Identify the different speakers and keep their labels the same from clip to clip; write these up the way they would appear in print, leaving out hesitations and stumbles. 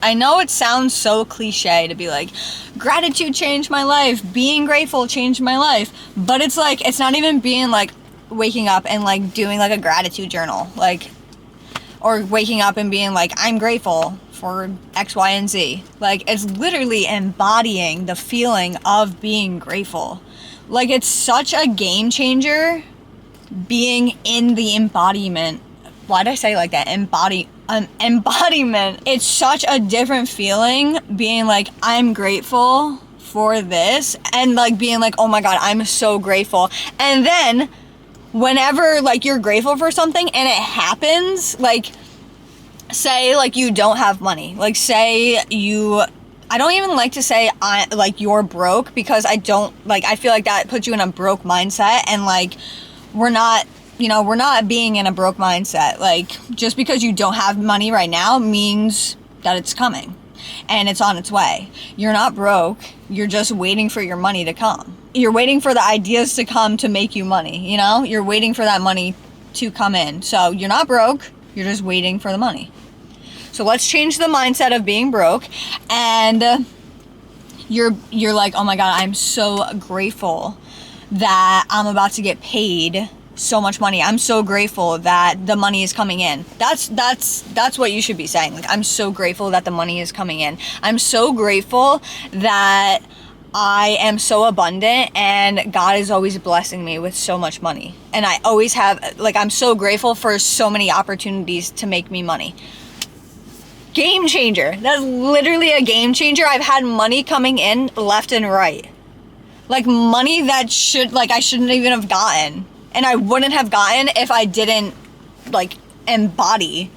Speaker 1: I know it sounds so cliche to be like, gratitude changed my life, being grateful changed my life, but it's like, it's not even being like waking up and like doing like a gratitude journal, like, or waking up and being like, I'm grateful for X, Y, and Z. Like, it's literally embodying the feeling of being grateful. Like, it's such a game changer being in the embodiment. Why'd I say like that? Embodiment. It's such a different feeling being like, I'm grateful for this, and like being like, oh my God, I'm so grateful. And then whenever like you're grateful for something and it happens, like say like you don't have money, like say you, I don't even like to say like you're broke, because I don't like, I feel like that puts you in a broke mindset, and like we're not, you know, we're not being in a broke mindset. Like, just because you don't have money right now means that it's coming and it's on its way. You're not broke. You're just waiting for your money to come. You're waiting for the ideas to come to make you money, you know? You're waiting for that money to come in. So you're not broke. You're just waiting for the money. So let's change the mindset of being broke, and you're like, oh my God, I'm so grateful that I'm about to get paid so much money. I'm so grateful that the money is coming in. That's what you should be saying. Like, I'm so grateful that the money is coming in. I'm so grateful that I am so abundant and God is always blessing me with so much money. And I always have, like, I'm so grateful for so many opportunities to make me money. Game changer. That's literally a game changer. I've had money coming in left and right. Like, money that I shouldn't even have gotten. And I wouldn't have gotten if I didn't, like, embody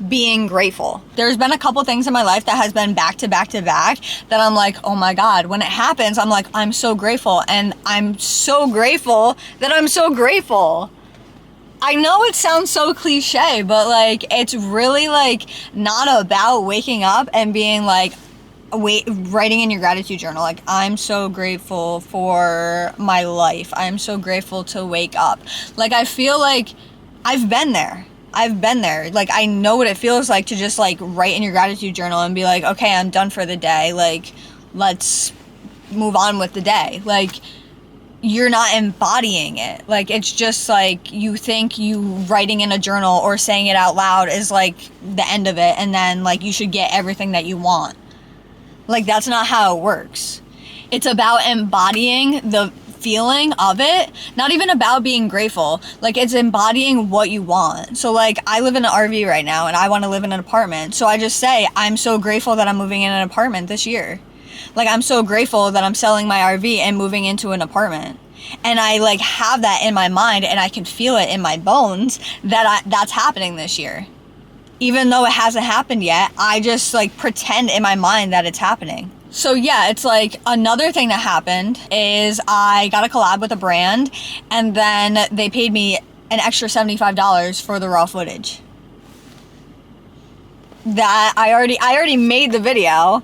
Speaker 1: being grateful. There's been a couple things in my life that has been back to back to back that I'm like, oh my God, when it happens, I'm like, I'm so grateful. And I'm so grateful that I'm so grateful. I know it sounds so cliche, but like, it's really like not about waking up and being like, writing in your gratitude journal, like, I'm so grateful for my life. I'm so grateful to wake up. Like, I feel like I've been there. Like, I know what it feels like to just like write in your gratitude journal and be like, okay, I'm done for the day. Like, let's move on with the day. Like, you're not embodying it. Like, it's just like, you think you writing in a journal or saying it out loud is like the end of it, and then like you should get everything that you want. Like, that's not how it works. It's about embodying the feeling of it, not even about being grateful. Like, it's embodying what you want. So like, I live in an RV right now and I want to live in an apartment. So I just say, I'm so grateful that I'm moving in an apartment this year. Like, I'm so grateful that I'm selling my RV and moving into an apartment. And I like have that in my mind, and I can feel it in my bones that that's happening this year. Even though it hasn't happened yet, I just like pretend in my mind that it's happening. So yeah, it's like, another thing that happened is I got a collab with a brand, and then they paid me an extra $75 for the raw footage. That I already made the video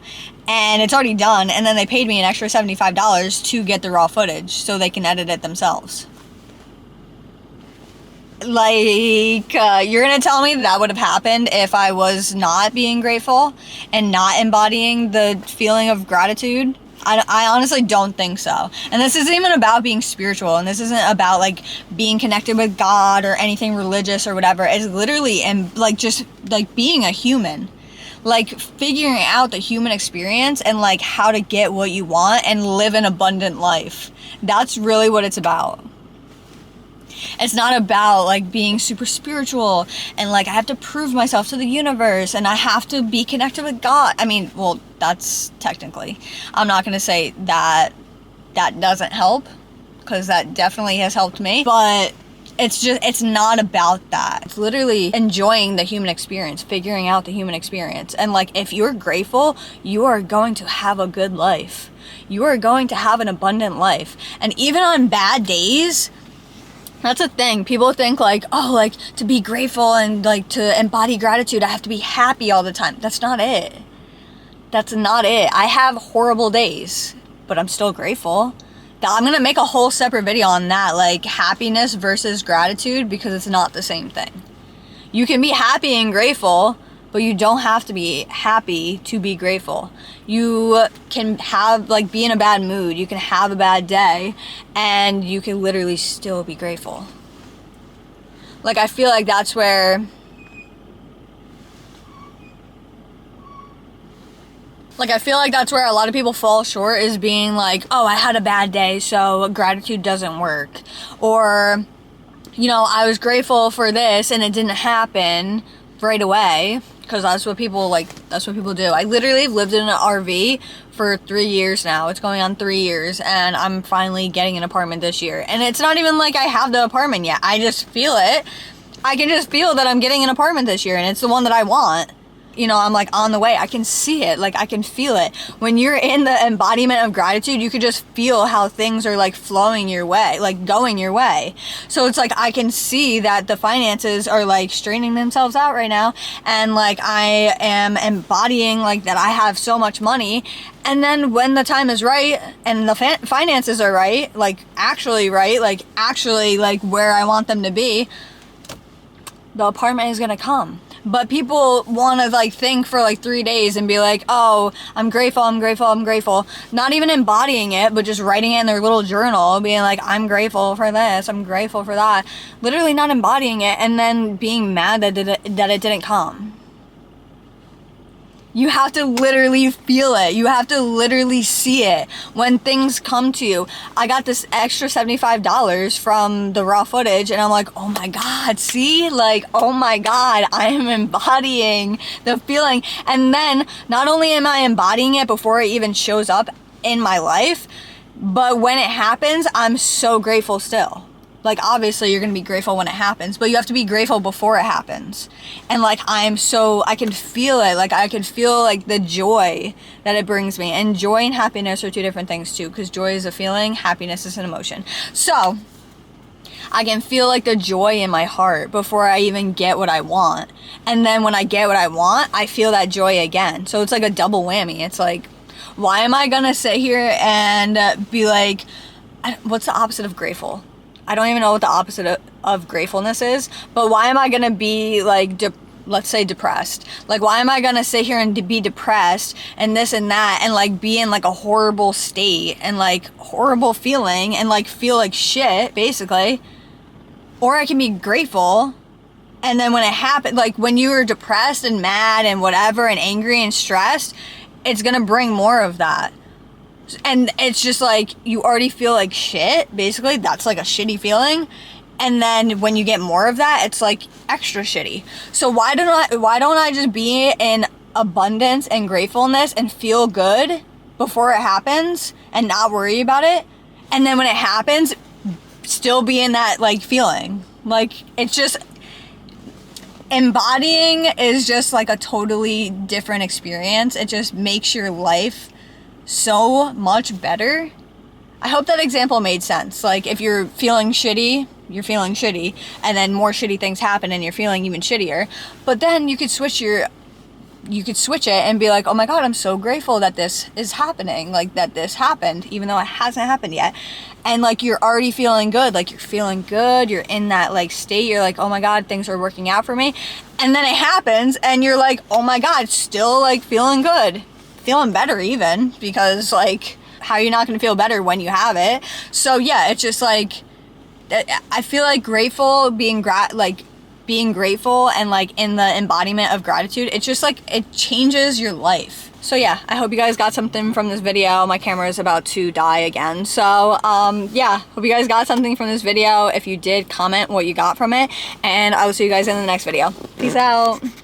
Speaker 1: and it's already done, and then they paid me an extra $75 to get the raw footage so they can edit it themselves. Like, you're gonna tell me that would have happened if I was not being grateful and not embodying the feeling of gratitude? I honestly don't think so. And this isn't even about being spiritual, and this isn't about like being connected with God or anything religious or whatever. It's literally like just like being a human, like figuring out the human experience and like how to get what you want and live an abundant life. That's really what it's about. It's not about like being super spiritual and like I have to prove myself to the universe and I have to be connected with God. I mean, well, that's technically, I'm not going to say that that doesn't help, because that definitely has helped me, but it's not about that. It's literally enjoying the human experience, figuring out the human experience. And like, if you're grateful, you are going to have a good life. You are going to have an abundant life. And even on bad days, that's a thing. People think like, oh, like to be grateful and like to embody gratitude, I have to be happy all the time. That's not it. That's not it. I have horrible days, but I'm still grateful. I'm going to make a whole separate video on that, like happiness versus gratitude, because it's not the same thing. You can be happy and grateful, but you don't have to be happy to be grateful. You can have, like, be in a bad mood, you can have a bad day, and you can literally still be grateful. Like, I feel like that's where, a lot of people fall short, is being like, oh, I had a bad day, so gratitude doesn't work. Or, you know, I was grateful for this and it didn't happen right away, because that's what people do. I literally lived in an RV for 3 years now. It's going on 3 years, and I'm finally getting an apartment this year. And it's not even like I have the apartment yet. I just feel it. I can just feel that I'm getting an apartment this year, and it's the one that I want. You know, I'm like on the way. I can see it. Like, I can feel it. When you're in the embodiment of gratitude, you could just feel how things are like flowing your way, like going your way. So it's like, I can see that the finances are like straightening themselves out right now. And like, I am embodying like that I have so much money. And then when the time is right and the finances are right, like actually like where I want them to be, the apartment is gonna come. But people want to like think for like 3 days and be like, oh, I'm grateful, I'm grateful, I'm grateful. Not even embodying it, but just writing it in their little journal, being like, I'm grateful for this, I'm grateful for that. Literally not embodying it, and then being mad that it didn't come. You have to literally feel it. You have to literally see it when things come to you. I got this extra $75 from the raw footage, and I'm like, oh my God, see? Like, oh my God, I am embodying the feeling. And then not only am I embodying it before it even shows up in my life, but when it happens, I'm so grateful still. Like, obviously you're gonna be grateful when it happens, but you have to be grateful before it happens. And like, I can feel it. Like, I can feel like the joy that it brings me. And joy and happiness are two different things too, because joy is a feeling, happiness is an emotion. So I can feel like the joy in my heart before I even get what I want. And then when I get what I want, I feel that joy again. So it's like a double whammy. It's like, why am I gonna sit here and be like, what's the opposite of grateful? I don't even know what the opposite of gratefulness is, but why am I gonna be like, let's say depressed? Like, why am I gonna sit here and be depressed and this and that and like be in like a horrible state and like horrible feeling and like feel like shit, basically? Or I can be grateful, and then when it happened, like when you were depressed and mad and whatever and angry and stressed, it's gonna bring more of that. And it's just like, you already feel like shit, basically. That's like a shitty feeling. And then when you get more of that, it's like extra shitty. So why don't I just be in abundance and gratefulness and feel good before it happens and not worry about it? And then when it happens, still be in that like feeling. Like, it's just, embodying is just like a totally different experience. It just makes your life so much better. I hope that example made sense. Like, if you're feeling shitty, and then more shitty things happen and you're feeling even shittier. But then you could switch it and be like, oh my God, I'm so grateful that this is happening, like that this happened, even though it hasn't happened yet. And like, you're already feeling good, like you're feeling good, you're in that like state, you're like, oh my God, things are working out for me. And then it happens and you're like, oh my God, still like feeling good. Feeling better even, because like, how are you not going to feel better when you have it? So yeah, it's just like, I feel like being grateful and like in the embodiment of gratitude, it's just like, it changes your life. So yeah, I hope you guys got something from this video. My camera is about to die again. So yeah, hope you guys got something from this video. If you did, comment what you got from it, and I will see you guys in the next video. Peace out.